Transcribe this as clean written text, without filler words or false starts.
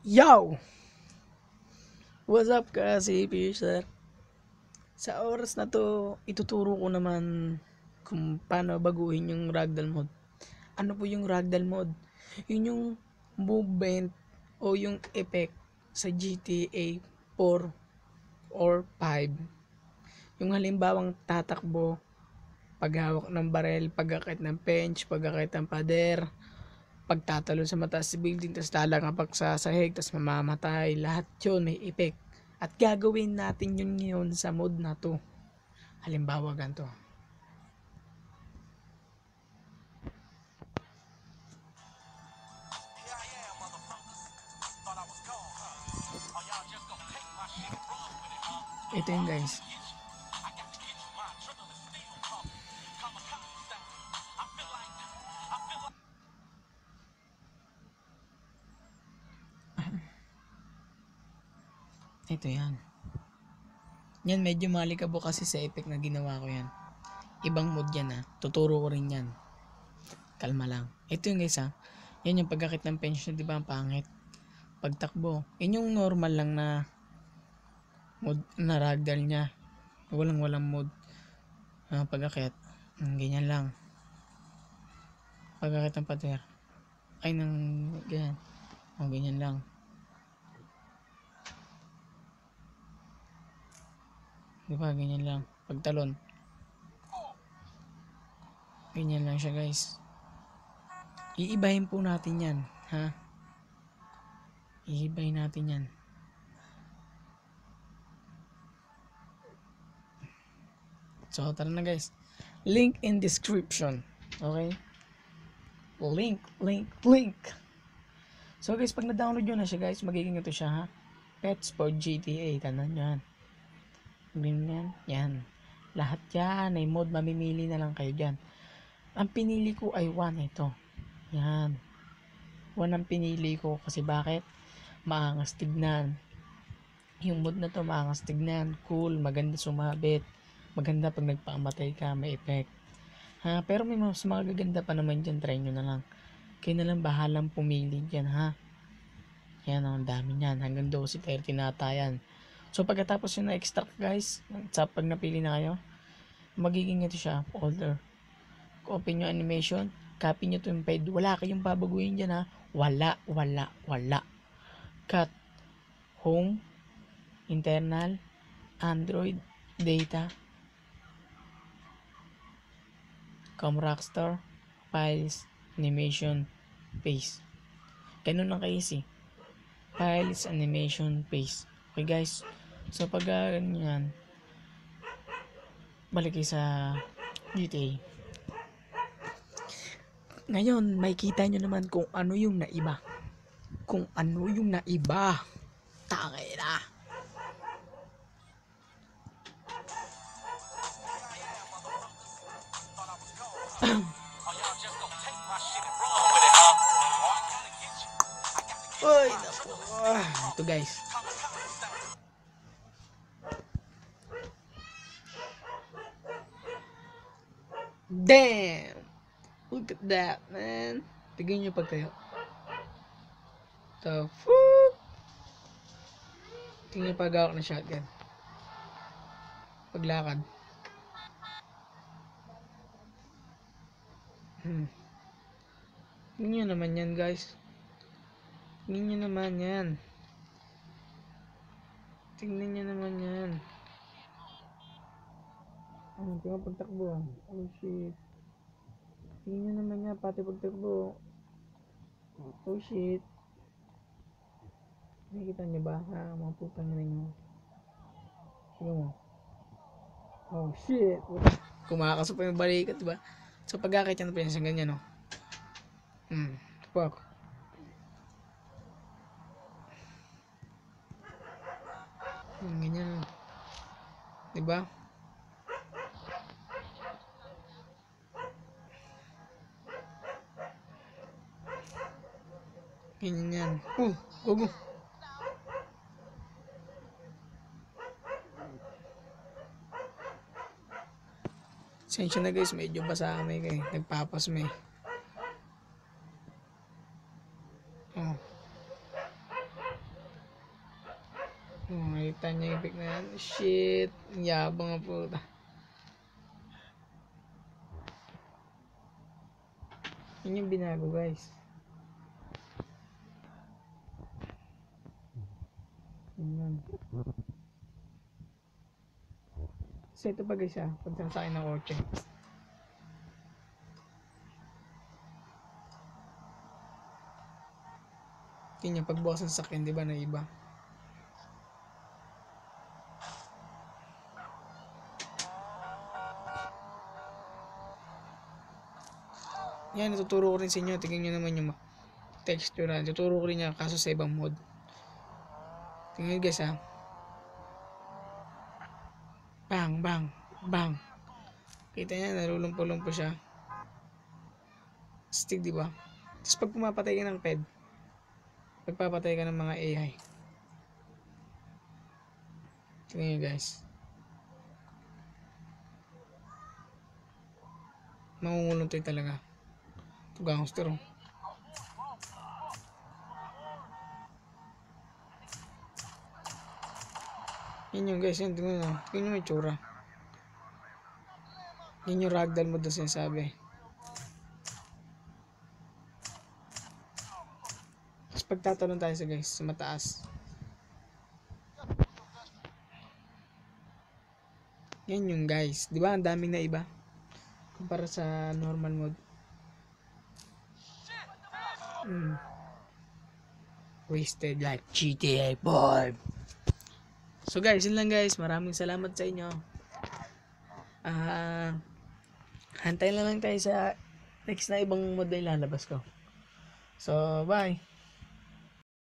Yo! What's up kasi, Piercer? Sa oras na to, ituturo ko naman kung paano baguhin yung ragdoll mode. Ano po yung ragdoll mode? Yun yung movement o yung effect sa GTA 4 or 5. Yung halimbawang tatakbo, paghawak ng barel, pagkakit ng bench, pagkakit ng pader, pagtatalo sa mataas sa building, tapos lalangapag sa sahig, tapos mamamatay, lahat yun may effect. At gagawin natin yun ngayon sa mode na to. Halimbawa ganito. Ito yun guys. Ito yan. Yan medyo malikabo kasi sa effect na ginawa ko yan. Ibang mode yan ha. Tuturo ko rin yan. Kalma lang. Ito yung guys ha. Yan yung pagkakit ng pension, di ba ang pangit? Pagtakbo. Yan yung normal lang na mode na ragdoll niya. Walang mode. Pagkakit. Ganyan lang. Pagkakit ng pader. Ay nang ganyan. Ganyan lang. Di ba? Ganyan lang. Pagtalon. Ganyan lang siya guys. Iibahin po natin yan. Ha? Iibahin natin yan. So, tara na guys. Link in description. Okay? Link. So guys, pag na-download nyo na siya guys, magiging ito siya ha. Pets for GTA. Tanan yan. Ganyan. Yan. Lahat yan ay mode. Mamimili na lang kayo dyan. Ang pinili ko ay 1 ito. Yan. 1 ang pinili ko kasi bakit? Maangas tignan. Yung mode na to maangas tignan. Cool. Maganda sumabit. Maganda pag nagpakamatay ka. May effect. Ha? Pero may mas magaganda pa naman dyan. Try nyo na lang. Kayo na lang bahalang pumili dyan ha. Yan ang dami niyan. Hanggang 12-13 nata yan. So pagkatapos yun na-extract guys. Sa pag napili na kayo. Magiging ito siya. Folder. Open yung animation. Copy nyo to yung file. Wala kayong babaguhin dyan ha. Wala. Cut. Home. Internal. Android. Data. Rockstar. Files. Animation. Paste. Ganun lang ka-easy. Files. Animation. Paste. Okay guys. So pag ganyan. Balik kayo sa GTA. Ngayon, makikita nyo naman kung ano yung naiba. Tangay na. Uy, naku. Ito guys. Damn! Look at that, man. Tignan nyo pagtayo. The fuck? Tignan nyo pag-awak ng shotgun. Paglakad. Tignan nyo naman yan, guys. Tignan nyo naman yan. Tingnan pagtakbo. Oh shit. Tingnan nyo naman yan, pati pagtakbo. Oh shit. Nakikita nyo ba? Mga putang na nyo. Sige mo. Oh shit. Kumakasok pa yung balikat, diba? So pag-akit yan pa yan sa ganyan, no? Fuck. Ganyan. Diba? Ganyan yan. Go. Sensya na guys, medyo basa kami kayo. Nagpapasme. Nakita niya yung pick na yan. Shit. Ang yabang nga puta. Yun yung binago guys. Yun. So ito pa guys pag sasakay ng kotse. Yun yung pagbukas ng sakyan, di ba na iba? Yan, natuturo ko rin sa inyo. Tingnan nyo naman yung texture. Tuturo ko rin niya kaso sa ibang mode. Tingnan nyo guys Bang, bang, bang. Kita niya, nalulumpo-lumpo siya. Stick, di ba? Tapos pag pumapatay ka ng ped, pagpapatay ka ng mga AI. Tingnan nyo guys. Mangunguluntoy talaga. Ito gangster oh. Yan yung guys, yan. Tingnan nyo. Tingnan nyo may tsura. Yan yung ragdoll mo doon sinasabi. Tapos pagtatalon tayo sa guys, sa mataas. Yan yung guys. Di ba ang daming na iba? Kumpara sa normal mode. Wasted like GTA 5. So guys, yun lang guys. Maraming salamat sa inyo. Hantay lang tayo sa next na ibang mode na ilalabas ko. So, bye.